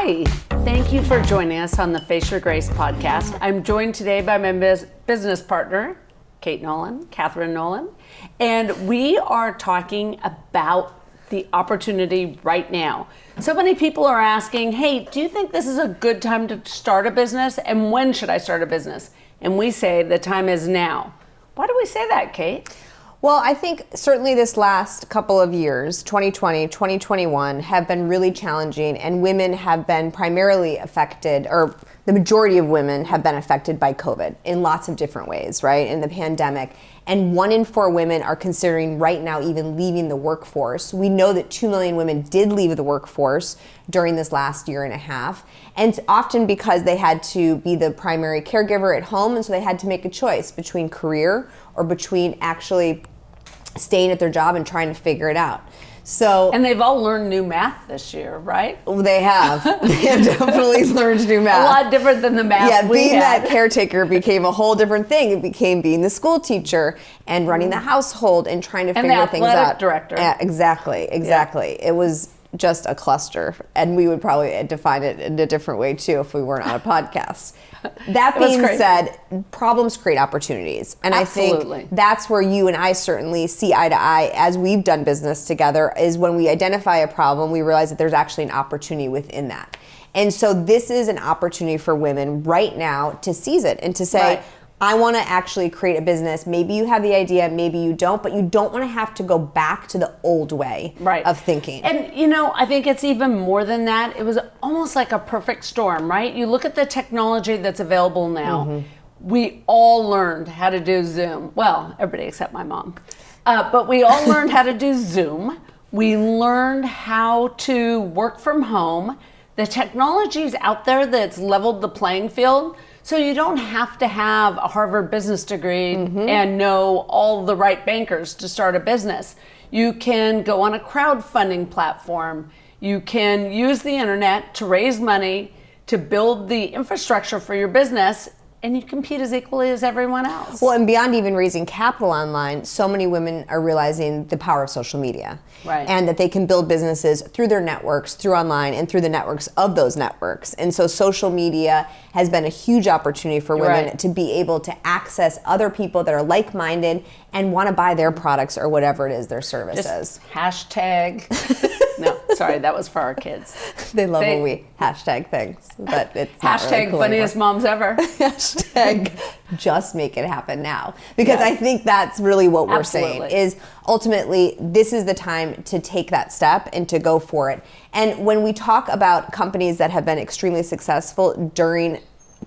Hi, thank you for joining us on the Face Your Grace podcast. I'm joined today by my business partner, Kate Nolan, Catherine Nolan, and we are talking about the opportunity right now. So many people are asking, hey, do you think this is a good time to start a business? And when should I start a business? And we say the time is now. Why do we say that, Kate? Well, I think certainly this last couple of years, 2020, 2021, have been really challenging, and women have been primarily affected, or the majority of women have been affected by COVID in lots of different ways, right, in the pandemic. And 1 in 4 women are considering right now even leaving the workforce. We know that 2 million women did leave the workforce during this last year and a half, and often because they had to be the primary caregiver at home, and so they had to make a choice between career or between actually staying at their job and trying to figure it out. And they've all learned new math this year, right? They have. They have definitely learned new math. A lot different than the math we being had. That caretaker became a whole different thing. It became being the school teacher and running the household and trying to figure things out. And the athletic director. Yeah, exactly. Yeah. It was just a cluster, and we would probably define it in a different way too if we weren't on a podcast. That being said, problems create opportunities, and Absolutely. I think that's where you and I certainly see eye to eye as we've done business together, is when we identify a problem, we realize that there's actually an opportunity within that. And so this is an opportunity for women right now to seize it and to say, right, I want to actually create a business. Maybe you have the idea, maybe you don't, but you don't want to have to go back to the old way of thinking. And I think it's even more than that. It was almost like a perfect storm, right? You look at the technology that's available now. Mm-hmm. We all learned how to do Zoom. Well, everybody except my mom. But we all learned how to do Zoom. We learned how to work from home. The technology's out there that's leveled the playing field. So you don't have to have a Harvard business degree and know all the right bankers to start a business. You can go on a crowdfunding platform. You can use the internet to raise money, to build the infrastructure for your business, and you compete as equally as everyone else. Well, and beyond even raising capital online, so many women are realizing the power of social media. Right. And that they can build businesses through their networks, through online, and through the networks of those networks. And so social media has been a huge opportunity for women to be able to access other people that are like-minded and want to buy their products or whatever it is their service is. Hashtag. No, sorry, that was for our kids. They love when we hashtag things, but it's not hashtag really cool funniest anymore. moms ever. Hashtag just make it happen now. Because I think that's really what we're saying, is ultimately this is the time to take that step and to go for it. And when we talk about companies that have been extremely successful during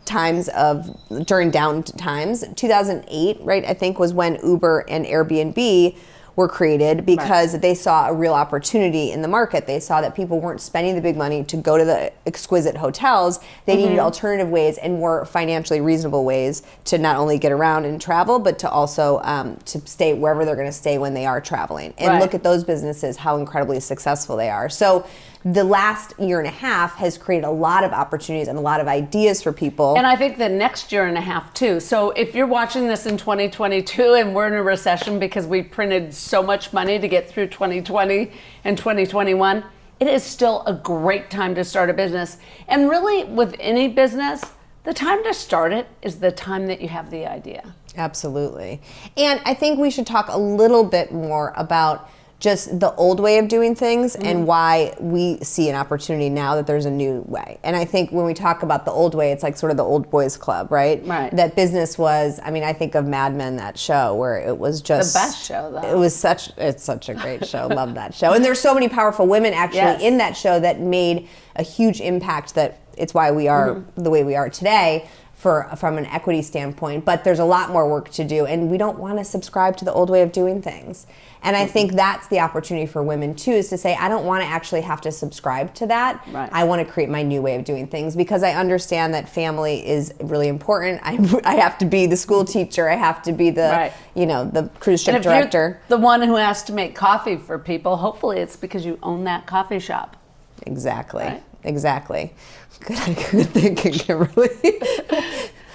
down times, 2008, right, I think was when Uber and Airbnb were created, because they saw a real opportunity in the market. They saw that people weren't spending the big money to go to the exquisite hotels. They needed alternative ways and more financially reasonable ways to not only get around and travel, but to also to stay wherever they're going to stay when they are traveling. And look at those businesses, how incredibly successful they are. So the last year and a half has created a lot of opportunities and a lot of ideas for people. And I think the next year and a half too. So if you're watching this in 2022 and we're in a recession because we printed so much money to get through 2020 and 2021, it is still a great time to start a business. And really, with any business, the time to start it is the time that you have the idea. Absolutely. And I think we should talk a little bit more about just the old way of doing things and why we see an opportunity now that there's a new way. And I think when we talk about the old way, it's like sort of the old boys club, right? Right. That business was, I mean, I think of Mad Men, that show, where it was just the best show, though. It's such a great show. Love that show. And there's so many powerful women actually in that show that made a huge impact, that it's why we are the way we are today. From an equity standpoint, but there's a lot more work to do, and we don't want to subscribe to the old way of doing things. And I think that's the opportunity for women too, is to say, I don't want to actually have to subscribe to that. Right. I want to create my new way of doing things, because I understand that family is really important. I have to be the school teacher. I have to be the the cruise ship director. You're the one who has to make coffee for people, hopefully it's because you own that coffee shop. Exactly. Right? Exactly. Good thinking, Kimberly.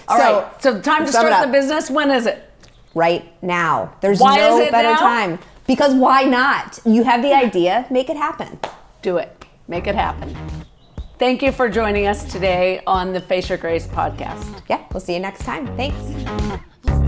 All right. So time to start the business. When is it? Right now. There's Why no is it better now? time. Because why not? You have the idea, make it happen. Do it. Make it happen. Thank you for joining us today on the Face Your Grace podcast. Yeah, we'll see you next time. Thanks.